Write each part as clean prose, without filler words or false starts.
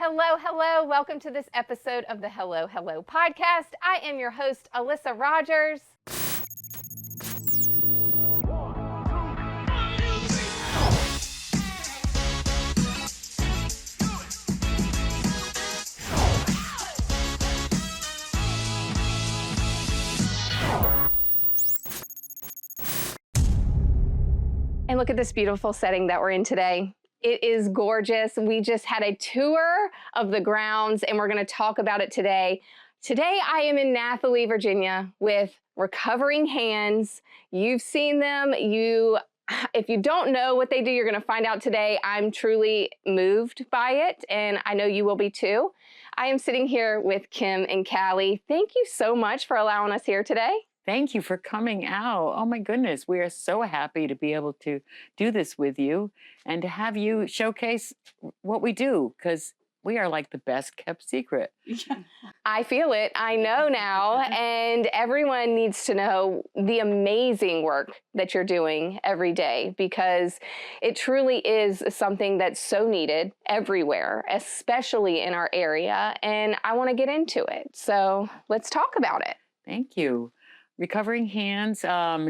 Hello, hello. Welcome to this episode of the Hello, Hello podcast. I am your host, Alyssa Rogers. And look at this beautiful setting that we're in today. It is gorgeous. We just had a tour of the grounds and we're going to talk about it today. Today I am in Nathalie, Virginia with Recovering Hands. You've seen them. If you don't know what they do, you're going to find out today. I'm truly moved by it and I know you will be too. I am sitting here with Kim and Kalie. Thank you so much for allowing us here today. Thank you for coming out. Oh my goodness, we are so happy to be able to do this with you and to have you showcase what we do, because we are like the best kept secret. I feel it. I know now. And everyone needs to know the amazing work that you're doing every day, because it truly is something that's so needed everywhere, especially in our area. And I want to get into it. So let's talk about it. Thank you. Recovering Hands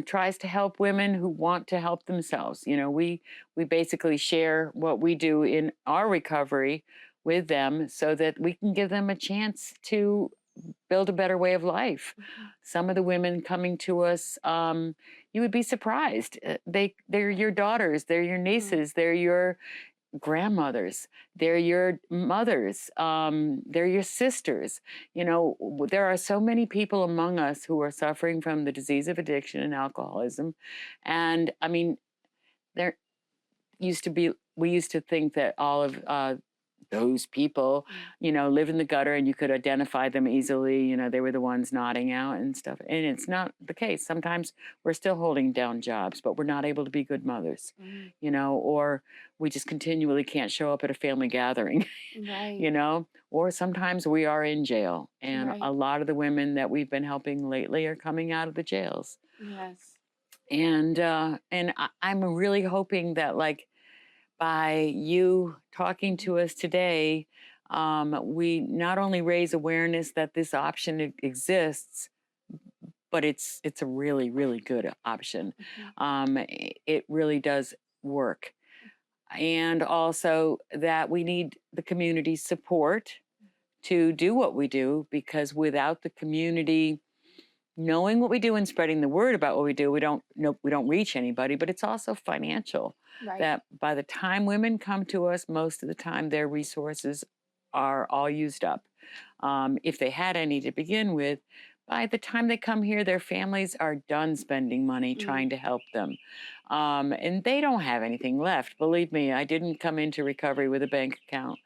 tries to help women who want to help themselves. You know, we basically share what we do in our recovery with them so that we can give them a chance to build a better way of life. Mm-hmm. Some of the women coming to us, you would be surprised. They're your daughters, they're your nieces, mm-hmm. they're your grandmothers, they're your mothers, they're your sisters. You know, there are so many people among us who are suffering from the disease of addiction and alcoholism. And I mean, we used to think that all of those people, you know, live in the gutter and you could identify them easily. You know, they were the ones nodding out and stuff. And it's not the case. Sometimes we're still holding down jobs, but we're not able to be good mothers, you know, or we just continually can't show up at a family gathering, right. You know, or sometimes we are in jail. And right. A lot of the women that we've been helping lately are coming out of the jails. Yes. And I'm really hoping that, like, by you talking to us today, we not only raise awareness that this option exists, but it's a really, really good option. Mm-hmm. It really does work. And also that we need the community's support to do what we do, because without the community knowing what we do and spreading the word about what we do, we don't reach anybody. But it's also financial. Right. That by the time women come to us, most of the time their resources are all used up. If they had any to begin with, by the time they come here, their families are done spending money trying to help them. And they don't have anything left. Believe me, I didn't come into recovery with a bank account.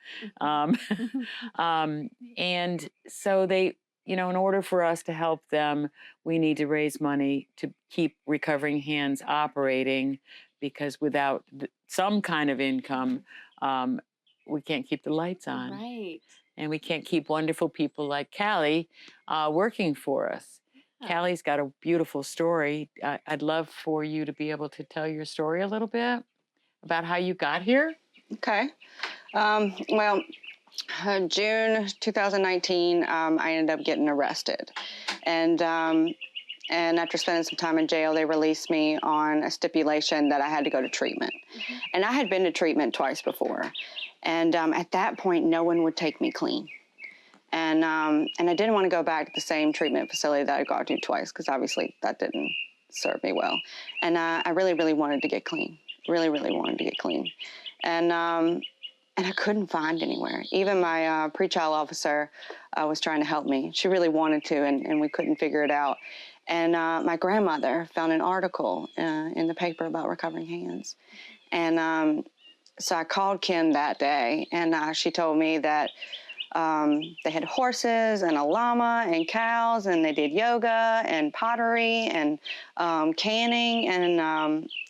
And so they, you know, in order for us to help them, we need to raise money to keep Recovering Hands operating, because without some kind of income, we can't keep the lights on. Right. And we can't keep wonderful people like Kalie working for us. Yeah. Kallie's got a beautiful story. I'd love for you to be able to tell your story a little bit about how you got here. Okay. Well, June 2019, I ended up getting arrested. And after spending some time in jail, they released me on a stipulation that I had to go to treatment. Mm-hmm. And I had been to treatment twice before. And at that point, no one would take me clean. And I didn't want to go back to the same treatment facility that I'd gone to twice, because obviously that didn't serve me well. And I really, really wanted to get clean. Really, really wanted to get clean. And I couldn't find anywhere. Even my pretrial officer was trying to help me. She really wanted to, and we couldn't figure it out. And my grandmother found an article in the paper about Recovering Hands. And so I called Kim that day, and she told me that they had horses and a llama and cows, and they did yoga and pottery and canning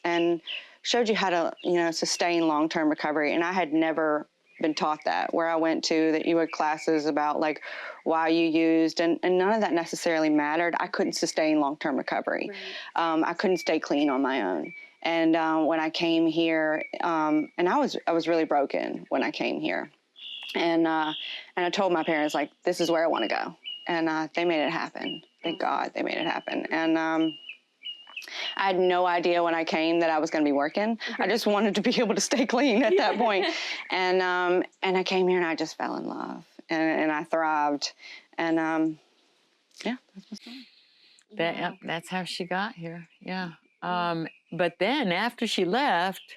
and showed you how to, you know, sustain long-term recovery. And I had never been taught that. Where I went to, that you had classes about like why you used, and none of that necessarily mattered. I couldn't sustain long-term recovery. Right. I couldn't stay clean on my own. And when I came here, and I was really broken when I came here. And I told my parents, like, this is where I want to go. And they made it happen. Thank God they made it happen. And I had no idea when I came that I was going to be working. I just wanted to be able to stay clean at that point. And I came here and I just fell in love, and I thrived. And yeah, that's my story. Yep, that's how she got here. Yeah. But then after she left,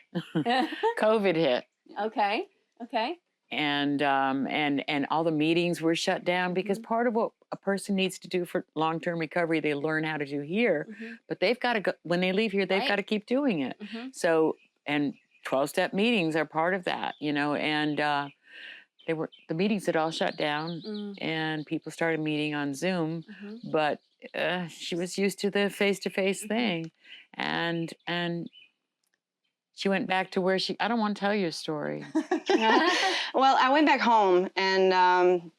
COVID hit. Okay. Okay. And all the meetings were shut down because part of what a person needs to do for long-term recovery, they learn how to do here, but they've got to go, when they leave here, they've got to keep doing it. So, and 12-step meetings are part of that, you know, and the meetings had all shut down and people started meeting on Zoom, but she was used to the face-to-face thing, and she went back to where I don't want to tell you a story. Well, I went back home, and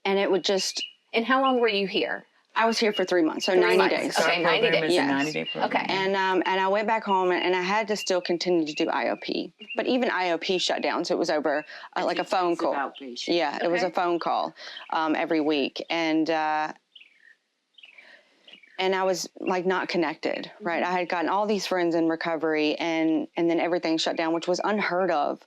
it would just. And how long were you here? I was here for 3 months, so 90 days. Okay, 90 days. Yes. 90-day program. Okay. And I went back home, and I had to still continue to do IOP. But even IOP shut down, so it was over like a phone call. Outpatient. Yeah, it was a phone call every week. And I was like not connected, right? I had gotten all these friends in recovery, and then everything shut down, which was unheard of.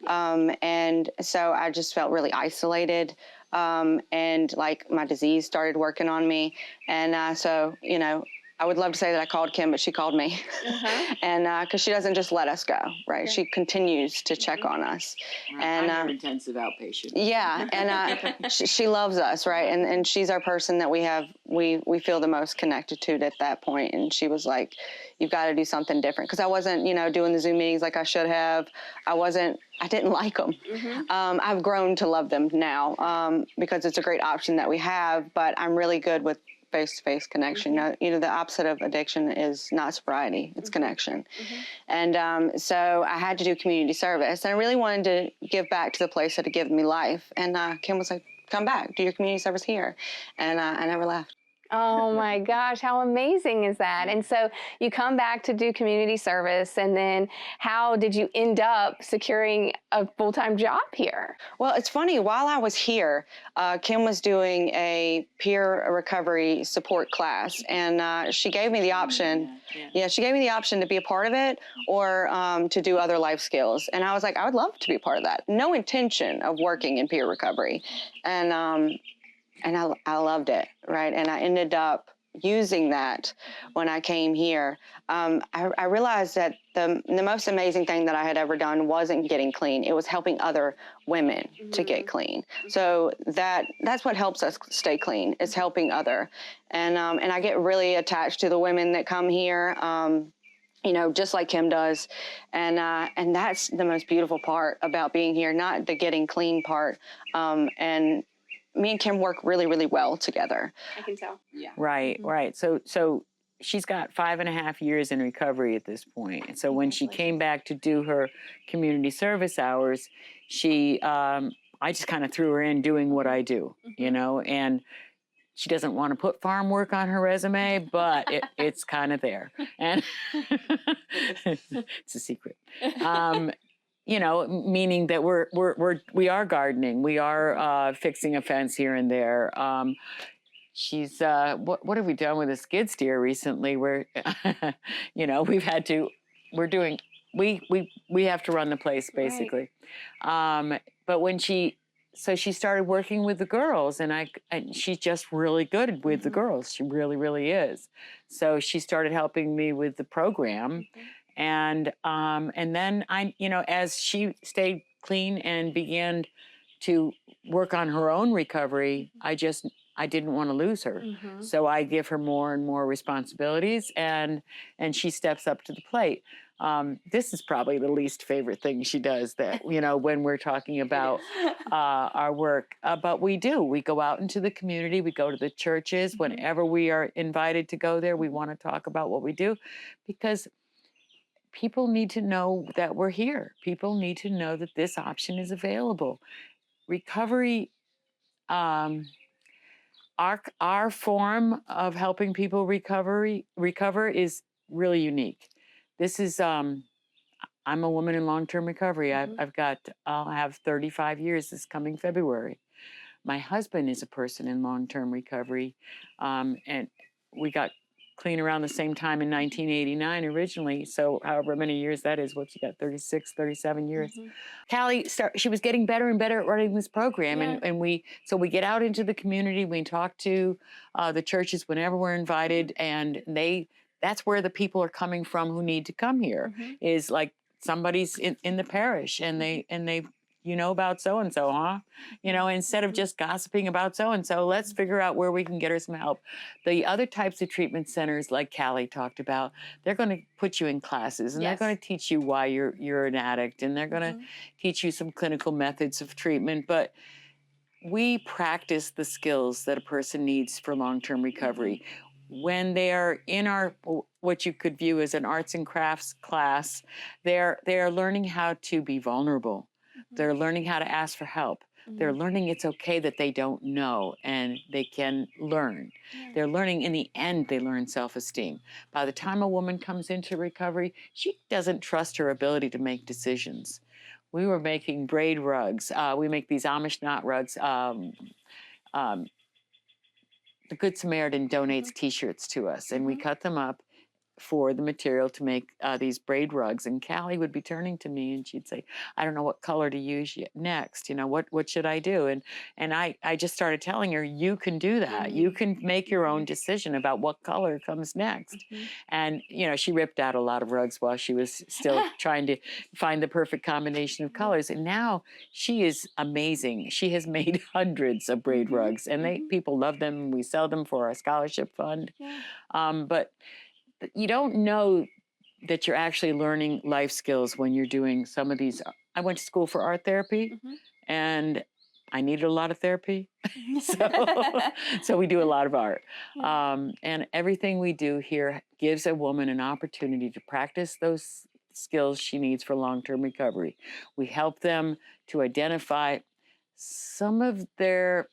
And so I just felt really isolated. And like my disease started working on me. And so, you know, I would love to say that I called Kim, but she called me. And because she doesn't just let us go, right? She continues to check on us. And I'm intensive outpatient. Yeah, and she loves us, right? And she's our person that we feel the most connected to at that point. And she was like, "You've got to do something different," because I wasn't, you know, doing the Zoom meetings like I should have. I didn't like them. I've grown to love them now because it's a great option that we have. But I'm really good with face-to-face connection. You know, the opposite of addiction is not sobriety, it's connection. And so I had to do community service, and I really wanted to give back to the place that had given me life. And Kim was like, "Come back, do your community service here." And I never left. Oh my gosh, how amazing is that? And so you come back to do community service, and then how did you end up securing a full-time job here? Well, it's funny, while I was here, Kim was doing a peer recovery support class, and she gave me the option. Yeah, she gave me the option to be a part of it or to do other life skills. And I was like, I would love to be a part of that. No intention of working in peer recovery. And I loved it, right? And I ended up using that when I came here. I realized that the most amazing thing that I had ever done wasn't getting clean. It was helping other women to get clean. So that's what helps us stay clean, is helping other. And I get really attached to the women that come here, you know, just like Kim does. And that's the most beautiful part about being here, not the getting clean part. And me and Kim work really, really well together. I can tell. Yeah. Right. So she's got 5.5 years in recovery at this point. And so when she came back to do her community service hours, I just kind of threw her in doing what I do, you know, and she doesn't want to put farm work on her resume, but it's kind of there. And it's a secret. You know, meaning that we are gardening, we are fixing a fence here and there. She's what have we done with a skid steer recently? Where you know, we have to run the place basically. Right. But when she started working with the girls, and she's just really good with the girls. She really, really is. So she started helping me with the program. And then you know, as she stayed clean and began to work on her own recovery, I didn't want to lose her. So I give her more and more responsibilities, and she steps up to the plate. This is probably the least favorite thing she does, that, you know, when we're talking about our work. But we go out into the community, we go to the churches. Whenever we are invited to go there, we want to talk about what we do, because people need to know that we're here. People need to know that this option is available. Recovery, our form of helping people recover is really unique. This is, I'm a woman in long-term recovery. I'll have 35 years this coming February. My husband is a person in long-term recovery, and we got clean around the same time in 1989 originally. So however many years that is, what you got, 36, 37 years. Kalie, she was getting better and better at running this program. Yeah. And we get out into the community, we talk to the churches whenever we're invited, and that's where the people are coming from who need to come here, is like somebody's in the parish and they you know about so-and-so, huh? You know, instead of just gossiping about so-and-so, let's figure out where we can get her some help. The other types of treatment centers, like Kalie talked about, they're going to put you in classes, and they're going to teach you why you're an addict, and they're going to teach you some clinical methods of treatment. But we practice the skills that a person needs for long-term recovery. When they are in our, what you could view as an arts and crafts class, they are learning how to be vulnerable. They're learning how to ask for help. They're learning it's okay that they don't know, and they can learn. They're learning, in the end, they learn self-esteem. By the time a woman comes into recovery, she doesn't trust her ability to make decisions. We were making braid rugs. We make these Amish knot rugs. The Good Samaritan donates T-shirts to us, and we cut them up for the material to make these braid rugs. And Kalie would be turning to me and she'd say, I don't know what color to use next. You know, what should I do? And I just started telling her, you can do that. You can make your own decision about what color comes next. And, you know, she ripped out a lot of rugs while she was still trying to find the perfect combination of colors. And now she is amazing. She has made hundreds of braid rugs, and people love them. We sell them for our scholarship fund. But you don't know that you're actually learning life skills when you're doing some of these. I went to school for art therapy, and I needed a lot of therapy. So we do a lot of art. And everything we do here gives a woman an opportunity to practice those skills she needs for long-term recovery. We help them to identify some of their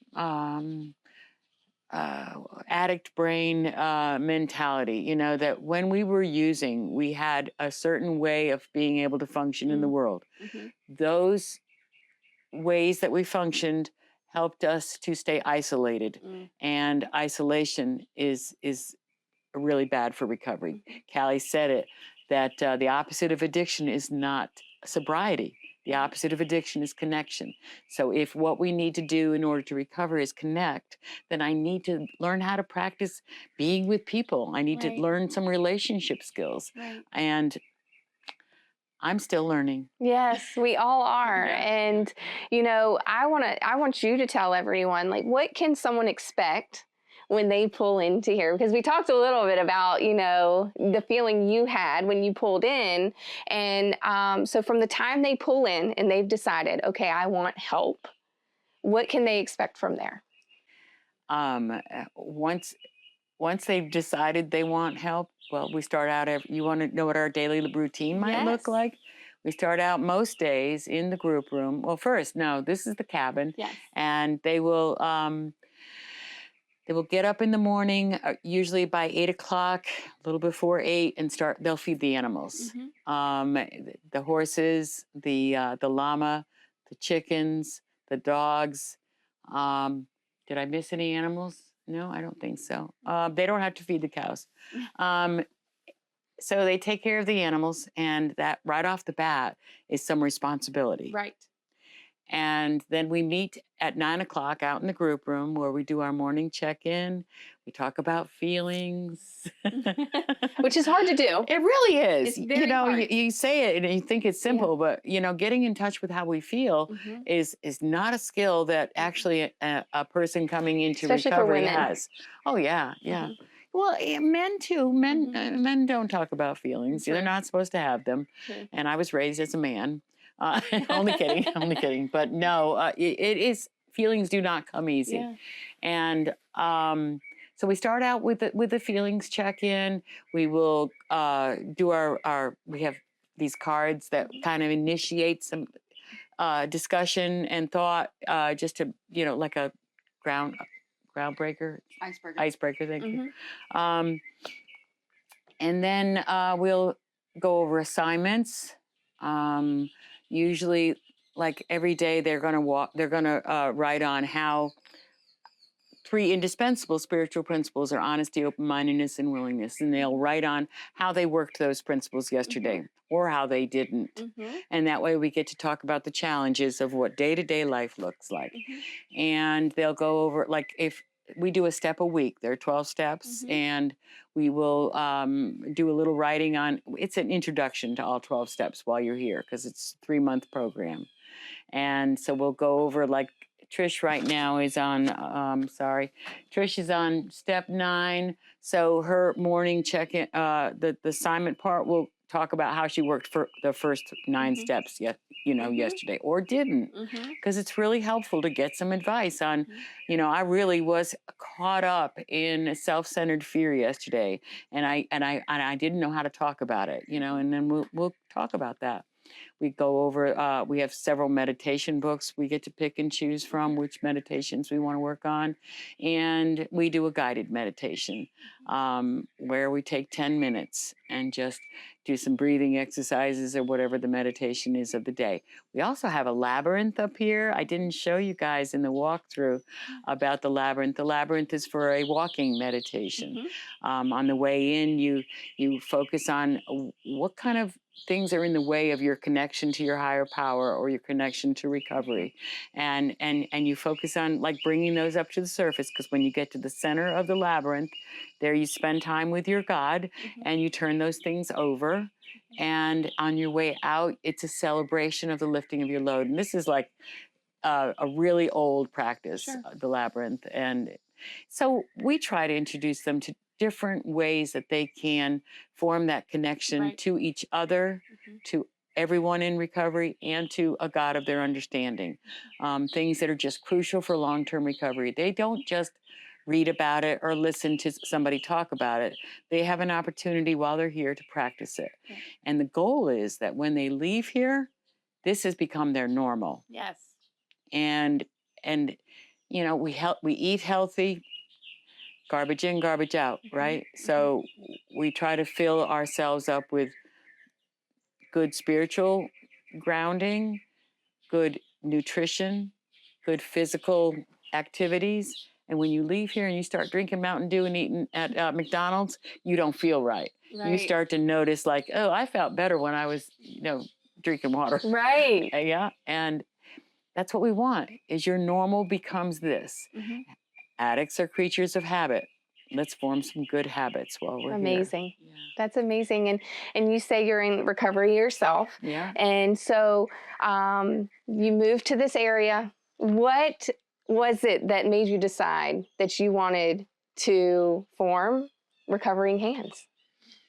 addict brain mentality, you know, that when we were using, we had a certain way of being able to function in the world. Those ways that we functioned helped us to stay isolated, and isolation is really bad for recovery. Kalie said it, that the opposite of addiction is not sobriety. The opposite of addiction is connection. So if what we need to do in order to recover is connect, then I need to learn how to practice being with people. I need to learn some relationship skills. And I'm still learning. Yes, we all are. And, you know, I want you to tell everyone, like, what can someone expect when they pull into here? Because we talked a little bit about, you know, the feeling you had when you pulled in. And so from the time they pull in and they've decided, okay, I want help, what can they expect from there? Once they've decided they want help, well, we start out, you want to know what our daily routine might look like? We start out most days in the group room. Well, first, no, this is the cabin. And they will get up in the morning, usually by 8 o'clock, a little before 8, and they'll feed the animals. The horses, the llama, the chickens, the dogs. Did I miss any animals? No, I don't think so. They don't have to feed the cows. So they take care of the animals, and that right off the bat is some responsibility. And then we meet at 9 o'clock out in the group room where we do our morning check-in. We talk about feelings. Which is hard to do. It really is. It's very hard. You say it and you think it's simple, but, you know, getting in touch with how we feel is not a skill that actually a person coming into Especially recovery for women. has. Oh, yeah. Well, men too. Men don't talk about feelings. They're not supposed to have them. And I was raised as a man. Only kidding. But no, it is, feelings do not come easy. And so we start out with the feelings check-in. We will do we have these cards that kind of initiate some discussion and thought, just to, you know, like a groundbreaker. Icebreaker, thank you. And then we'll go over assignments. Usually, like every day, they're going to walk. They're going to write on how 3 indispensable spiritual principles are honesty, open-mindedness, and willingness. And they'll write on how they worked those principles yesterday or how they didn't. And that way we get to talk about the challenges of what day-to-day life looks like. And they'll go over, like if we do a step a week, there are 12 steps, and we will do a little writing on, it's an introduction to all 12 steps while you're here, because it's a 3-month program. And so we'll go over, like, Trish right now is on, Trish is on step 9. So her morning check-in, the assignment part will talk about how she worked for the first 9 steps yesterday, or didn't, because it's really helpful to get some advice on, I really was caught up in self-centered fear yesterday, and I didn't know how to talk about it, and then we'll talk about that. We go over, we have several meditation books we get to pick and choose from which meditations we want to work on. And we do a guided meditation where we take 10 minutes and just do some breathing exercises or whatever the meditation is of the day. We also have a labyrinth up here. I didn't show you guys in the walkthrough about the labyrinth. The labyrinth is for a walking meditation. On the way in, you focus on what kind of things are in the way of your connection to your higher power or your connection to recovery. And you focus on, like, bringing those up to the surface, because when you get to the center of the labyrinth, there you spend time with your God and you turn those things over. And on your way out, it's a celebration of the lifting of your load. And this is like a really old practice, the labyrinth. And so we try to introduce them to different ways that they can form that connection to each other, to everyone in recovery, and to a God of their understanding. Things that are just crucial for long-term recovery. They don't just read about it or listen to somebody talk about it. They have an opportunity while they're here to practice it. And the goal is that when they leave here, this has become their normal. Yes. And we eat healthy, garbage in, garbage out, right? So we try to fill ourselves up with good spiritual grounding, good nutrition, good physical activities. And when you leave here and you start drinking Mountain Dew and eating at McDonald's, you don't feel right. You start to notice, like, oh, I felt better when I was, drinking water. Right. Yeah. And that's what we want, is your normal becomes this. Addicts are creatures of habit. Let's form some good habits while we're Amazing. here. Yeah. That's amazing. And you say you're in recovery yourself. Yeah. And so you moved to this area. What was it that made you decide that you wanted to form Recovering Hands?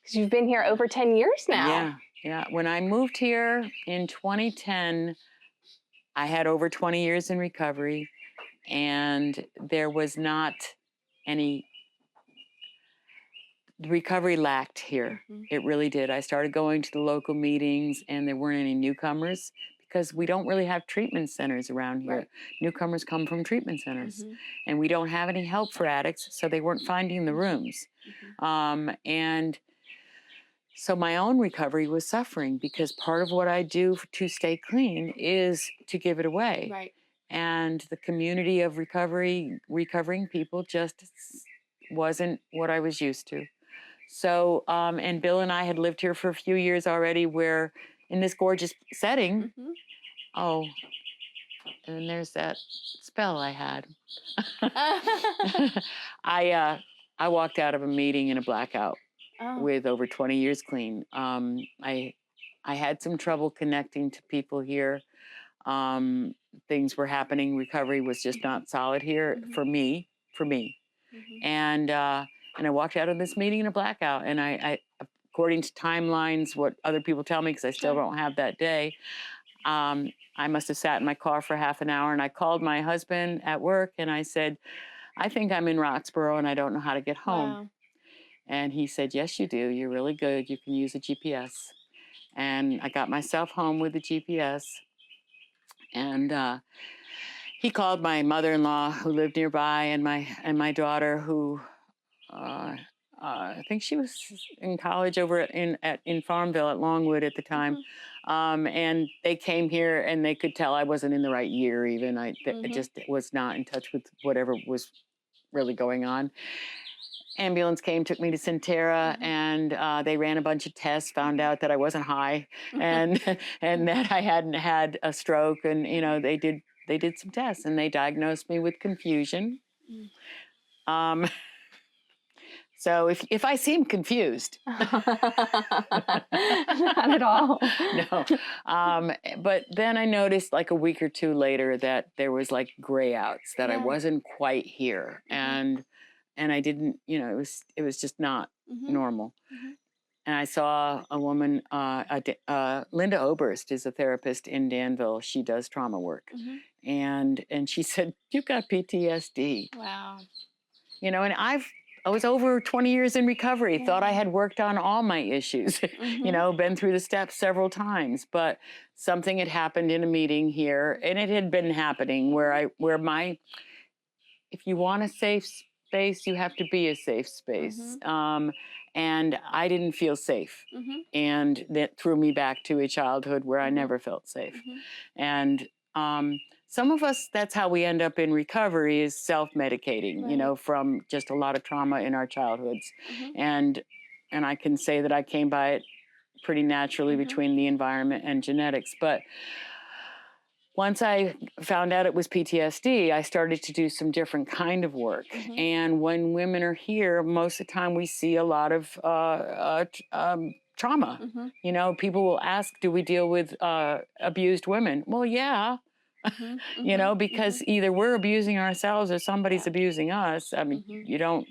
Because you've been here over 10 years now. Yeah. When I moved here in 2010, I had over 20 years in recovery, and there was not any recovery lacked here. It really did. I started going to the local meetings, and there weren't any newcomers because we don't really have treatment centers around here. Newcomers come from treatment centers, and we don't have any help for addicts, so they weren't finding the rooms. And so my own recovery was suffering because part of what I do to stay clean is to give it away. Right. And the community of recovering people just wasn't what I was used to. So, and Bill and I had lived here for a few years already, where in this gorgeous setting, and there's that spell I had. I walked out of a meeting in a blackout with over 20 years clean. I had some trouble connecting to people here. Things were happening. Recovery was just not solid here for me. And I walked out of this meeting in a blackout. And I according to timelines, what other people tell me, because I still don't have that day, I must have sat in my car for half an hour, and I called my husband at work and I said, I think I'm in Roxborough and I don't know how to get home. Wow. And he said, yes, you do. You're really good. You can use a GPS. And I got myself home with the GPS. And he called my mother-in-law, who lived nearby, and my daughter, who I think she was in college over in Farmville at Longwood at the time. And they came here and they could tell I wasn't in the right year even. I just was not in touch with whatever was really going on. Ambulance came, took me to Centera, and they ran a bunch of tests, found out that I wasn't high, and and that I hadn't had a stroke. And you know, they did some tests, and they diagnosed me with confusion. So if I seem confused, Not at all. no. But then I noticed like a week or two later that there was like gray outs, that I wasn't quite here, and I didn't, you know, it was just not normal. And I saw a woman, Linda Oberst is a therapist in Danville. She does trauma work, and she said, "You've got PTSD." Wow. You know, and I was over 20 years in recovery, thought I had worked on all my issues, you know, been through the steps several times, but something had happened in a meeting here, and it had been happening where if you want a safe space, you have to be a safe space. And I didn't feel safe. And that threw me back to a childhood where I never felt safe. And some of us, that's how we end up in recovery, is self-medicating, you know, from just a lot of trauma in our childhoods. And I can say that I came by it pretty naturally between the environment and genetics. But once I found out it was PTSD, I started to do some different kind of work. And when women are here, most of the time we see a lot of trauma. You know, people will ask, do we deal with abused women? Well, yeah. You know, because either we're abusing ourselves or somebody's abusing us. I mean, you don't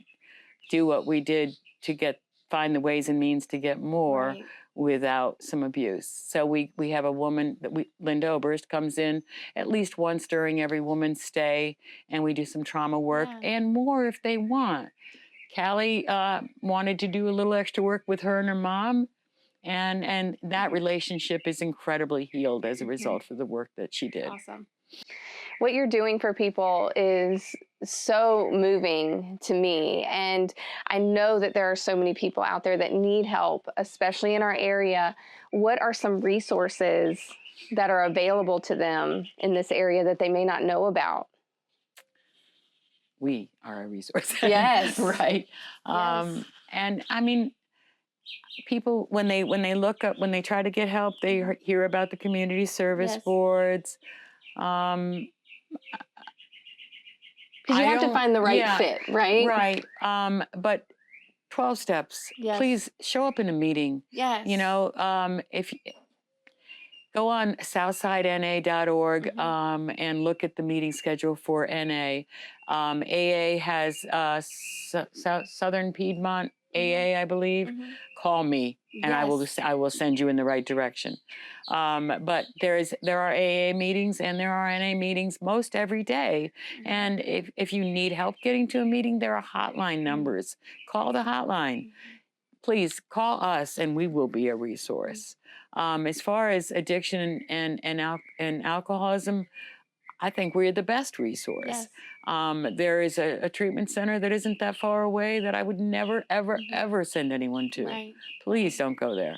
do what we did to find the ways and means to get more without some abuse. So we have a woman Linda Oberst comes in at least once during every woman's stay, and we do some trauma work and more if they want. Kalie wanted to do a little extra work with her and her mom. And that relationship is incredibly healed as a result of the work that she did. Awesome. What you're doing for people is so moving to me. And I know that there are so many people out there that need help, especially in our area. What are some resources that are available to them in this area that they may not know about? We are a resource. Yes. Right. Yes. And I mean, people, when they look up, when they try to get help, they hear about the community service boards. Because you have to find the right fit, right? Right. But 12 steps. Please show up in a meeting. Yes. You know, if go on southsidena.org and look at the meeting schedule for NA. AA has Southern Piedmont AA, I believe. Call me, and I will send you in the right direction. But there are AA meetings and there are NA meetings most every day. And if you need help getting to a meeting, there are hotline numbers. Call the hotline. Please call us, and we will be a resource. As far as addiction and alcoholism, I think we're the best resource. There is a treatment center that isn't that far away that I would never, ever, ever send anyone to. Please don't go there.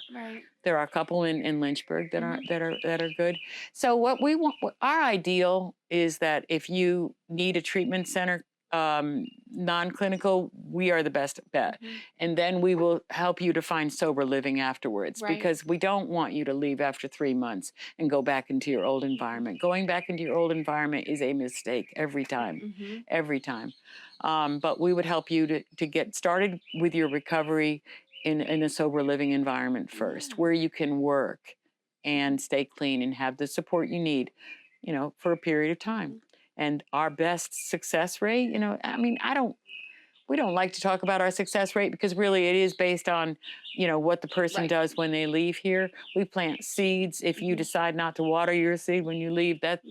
There are a couple in Lynchburg that are good. So what we want, our ideal is that if you need a treatment center, non-clinical, we are the best bet. And then we will help you to find sober living afterwards, because we don't want you to leave after 3 months and go back into your old environment. Going back into your old environment is a mistake every time, every time. But we would help you to get started with your recovery in a sober living environment first, where you can work and stay clean and have the support you need, you know, for a period of time. And our best success rate, you know, I mean, we don't like to talk about our success rate, because really it is based on, you know, what the person does when they leave here. We plant seeds. If you decide not to water your seed when you leave, that's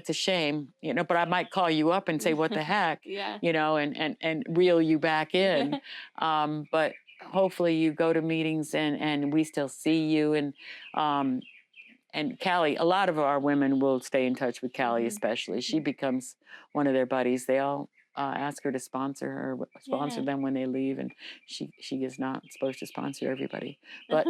a shame, you know, but I might call you up and say, what the heck, you know, and reel you back in. But hopefully you go to meetings and we still see you. And Kalie, a lot of our women will stay in touch with Kalie, especially. She becomes one of their buddies. They all ask her to sponsor them when they leave, and she is not supposed to sponsor everybody. But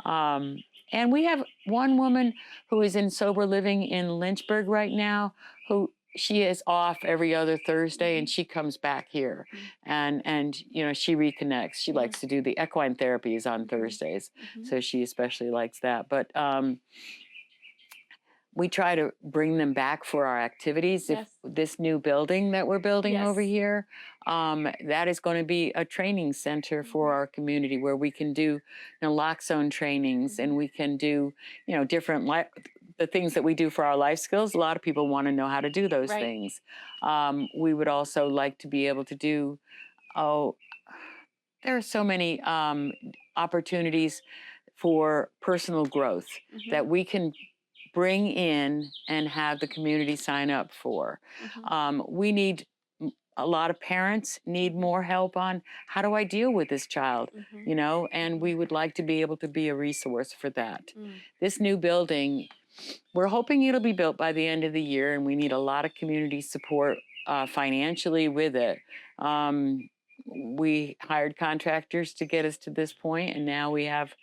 and we have one woman who is in sober living in Lynchburg right now, who she is off every other Thursday, and she comes back here, and you know, she reconnects. She likes to do the equine therapies on Thursdays, so she especially likes that. But we try to bring them back for our activities. If this new building that we're building over here, that is going to be a training center for our community where we can do, you know, lock zone trainings, and we can do, you know, different the things that we do for our life skills. A lot of people want to know how to do those things. We would also like to be able to do, there are so many opportunities for personal growth that we can bring in and have the community sign up for. We need, a lot of parents need more help on how do I deal with this child, you know, and we would like to be able to be a resource for that. This new building, we're hoping it'll be built by the end of the year, and we need a lot of community support financially with it. We hired contractors to get us to this point, and now we have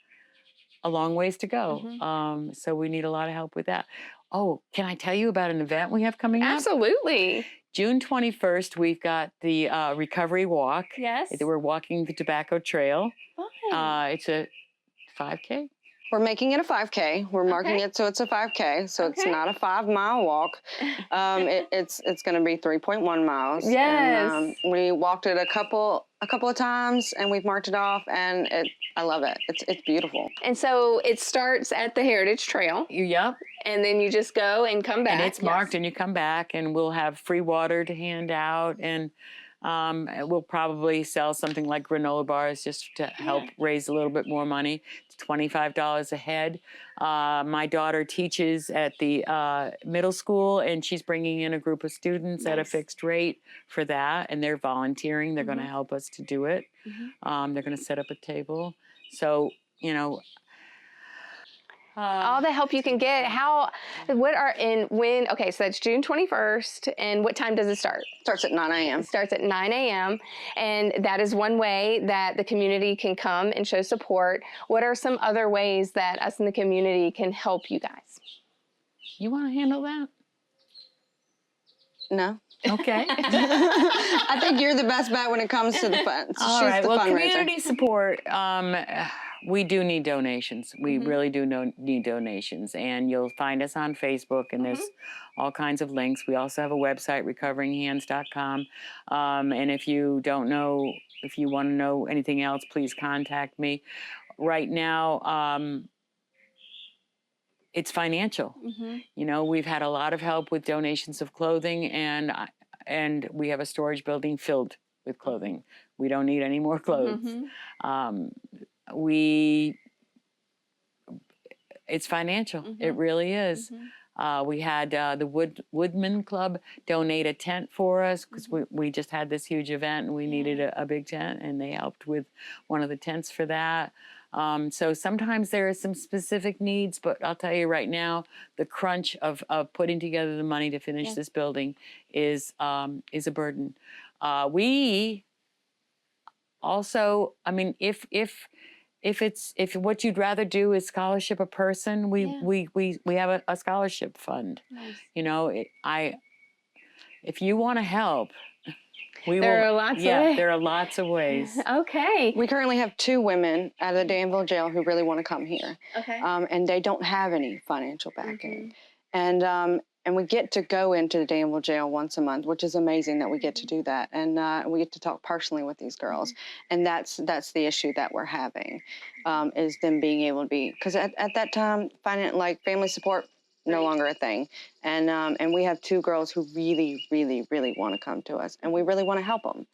a long ways to go. So we need a lot of help with that. Oh, can I tell you about an event we have coming up? Absolutely. June 21st, we've got the Recovery Walk. Yes. We're walking the Tobacco Trail. Fun. It's a 5K. We're making it a 5K. We're marking it so it's a 5K, so it's not a 5-mile walk. It's going to be 3.1 miles. Yes. And, we walked it a couple of times, and we've marked it off, and I love it. It's beautiful. And so it starts at the Heritage Trail. Yep. And then you just go and come back. And it's marked, and you come back, and we'll have free water to hand out, and we'll probably sell something like granola bars just to help raise a little bit more money. It's $25 a head. My daughter teaches at the middle school, and she's bringing in a group of students at a fixed rate for that, and they're volunteering. They're going to help us to do it. They're going to set up a table. So, you know, all the help you can get. Okay, so that's June 21st. And what time does it start? Starts at 9 a.m. It starts at 9 a.m. And that is one way that the community can come and show support. What are some other ways that us in the community can help you guys? You want to handle that? No. Okay. I think you're the best bet when it comes to the funds. All right. Well, fundraiser. Community support. We do need donations. We really do need donations. And you'll find us on Facebook, and there's all kinds of links. We also have a website, recoveringhands.com. And if you don't know, if you want to know anything else, please contact me. Right now, it's financial. You know, we've had a lot of help with donations of clothing, and we have a storage building filled with clothing. We don't need any more clothes. It's financial. It really is. We had the Woodman Club donate a tent for us because we just had this huge event, and we needed a big tent, and they helped with one of the tents for that. So sometimes there are some specific needs, but I'll tell you right now, the crunch of putting together the money to finish this building is a burden. We also, I mean, if what you'd rather do is scholarship a person, we have a scholarship fund. Nice. You know, if you want to help, there are lots of ways. There are lots of ways. Okay. We currently have 2 women out of the Danville jail who really want to come here. Okay. And they don't have any financial backing. And we get to go into the Danville jail once a month, which is amazing that we get to do that. And we get to talk personally with these girls. And that's the issue that we're having, is them being able to be, because at that time, family support, no longer a thing. And we have 2 girls who really, really, really want to come to us, and we really want to help them.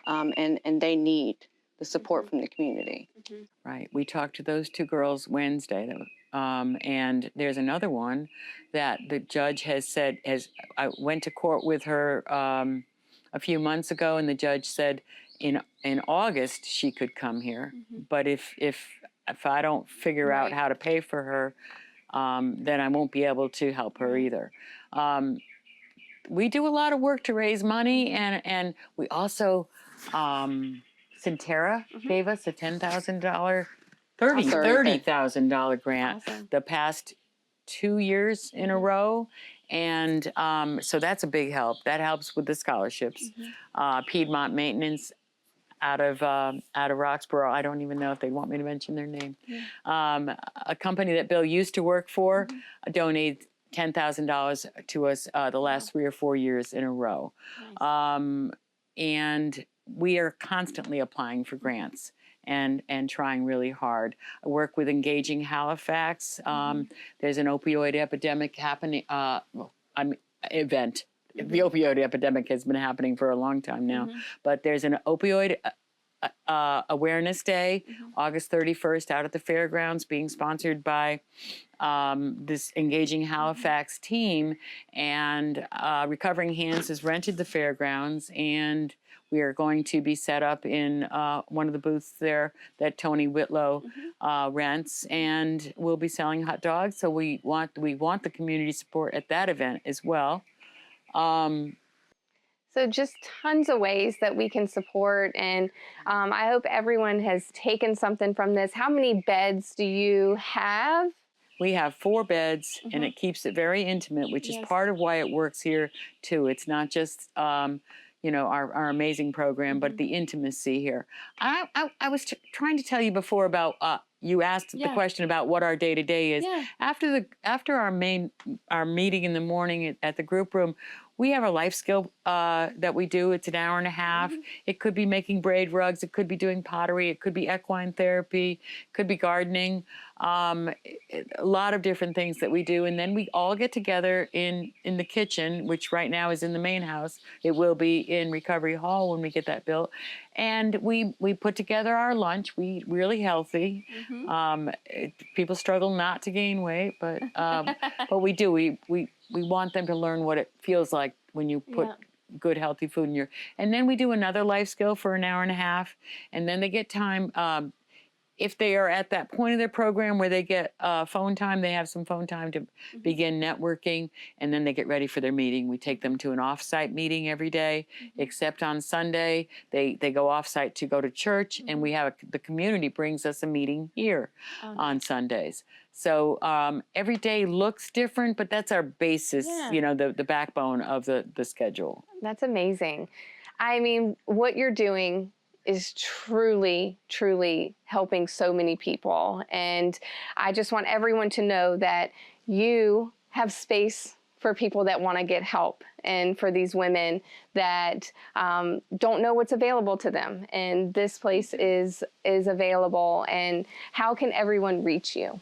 And they need the support from the community. Right. We talked to those 2 girls Wednesday, and there's another one that the judge has said I went to court with her a few months ago, and the judge said in August she could come here, but if I don't figure out how to pay for her, then I won't be able to help her either. we do a lot of work to raise money, and we also, Centera gave us a $10,000, $30,000 grant Awesome. the past 2 years in a row. And so that's a big help. That helps with the scholarships. Piedmont Maintenance out of Roxborough. I don't even know if they want me to mention their name. A company that Bill used to work for donated $10,000 to us the last 3 or 4 years in a row. And we are constantly applying for grants and trying really hard. I work with Engaging Halifax. There's an opioid epidemic happening, event. The opioid epidemic has been happening for a long time now, but there's an opioid awareness day, August 31st, out at the fairgrounds, being sponsored by this Engaging Halifax team, and Recovering Hands has rented the fairgrounds, and we are going to be set up in one of the booths there that Tony Whitlow rents, and we'll be selling hot dogs. So we want the community support at that event as well. So just tons of ways that we can support, and I hope everyone has taken something from this. How many beds do you have? We have 4 beds, and it keeps it very intimate, which is part of why it works here too. It's not just our amazing program, but the intimacy here. I was trying to tell you before about you asked the question about what our day-to-day is. After our meeting in the morning at the group room, we have a life skill that we do. It's an hour and a half. It could be making braid rugs. It could be doing pottery. It could be equine therapy. It could be gardening. A lot of different things that we do. And then we all get together in the kitchen, which right now is in the main house. It will be in Recovery Hall when we get that built. And we put together our lunch. We eat really healthy. People struggle not to gain weight, but we do. We want them to learn what it feels like when you put good, healthy food in your... And then we do another life skill for an hour and a half, and then they get time... if they are at that point of their program where they get phone time, they have some phone time to begin networking, and then they get ready for their meeting. We take them to an off-site meeting every day, except on Sunday. They go off-site to go to church, and we have the community brings us a meeting here on Sundays. So every day looks different, but that's our basis, the backbone of the schedule. That's amazing. I mean, what you're doing is truly, truly helping so many people. And I just want everyone to know that you have space for people that want to get help, and for these women that don't know what's available to them. And this place is available. And how can everyone reach you?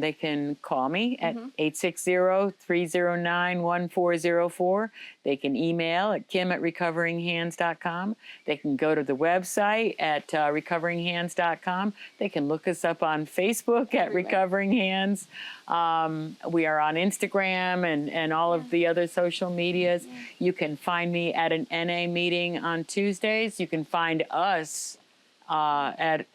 They can call me at 860-309-1404. They can email at kim@recoveringhands.com. They can go to the website at recoveringhands.com. They can look us up on Facebook at Recovering Hands. We are on Instagram and all of the other social medias. You can find me at an NA meeting on Tuesdays. You can find us at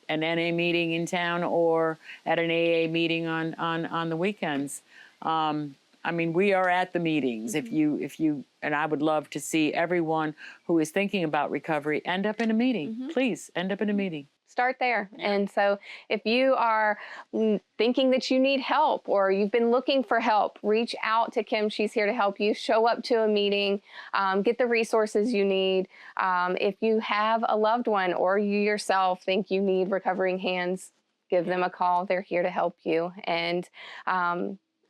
an NA meeting in town or at an AA meeting on the weekends. I mean, we are at the meetings. If you, and I would love to see everyone who is thinking about recovery end up in a meeting. Please end up in a meeting. Start there. And so if you are thinking that you need help or you've been looking for help, reach out to Kim. She's here to help you. Show up to a meeting, get the resources you need. If you have a loved one or you yourself think you need Recovering Hands, give them a call. They're here to help you. And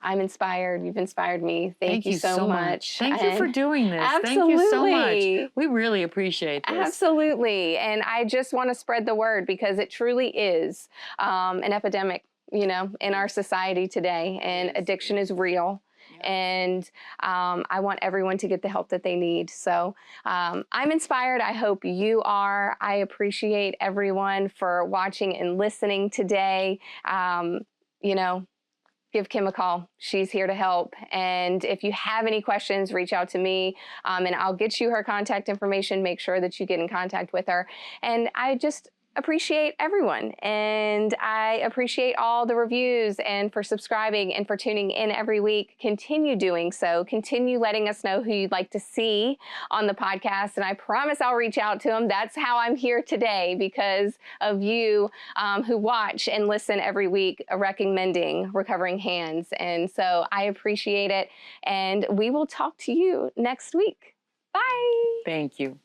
I'm inspired. You've inspired me. Thank you so much. Thank you for doing this. Absolutely. Thank you so much. We really appreciate this. Absolutely. And I just want to spread the word because it truly is an epidemic, in our society today. And addiction is real. And I want everyone to get the help that they need. So I'm inspired. I hope you are. I appreciate everyone for watching and listening today. Give Kim a call. She's here to help. And if you have any questions, reach out to me and I'll get you her contact information. Make sure that you get in contact with her. And I just appreciate everyone, and I appreciate all the reviews and for subscribing and for tuning in every week. Continue doing so. Continue letting us know who you'd like to see on the podcast, and I promise I'll reach out to them. That's how I'm here today, because of you who watch and listen every week, recommending Recovering Hands. And so I appreciate it, and we will talk to you next week. Bye. Thank you.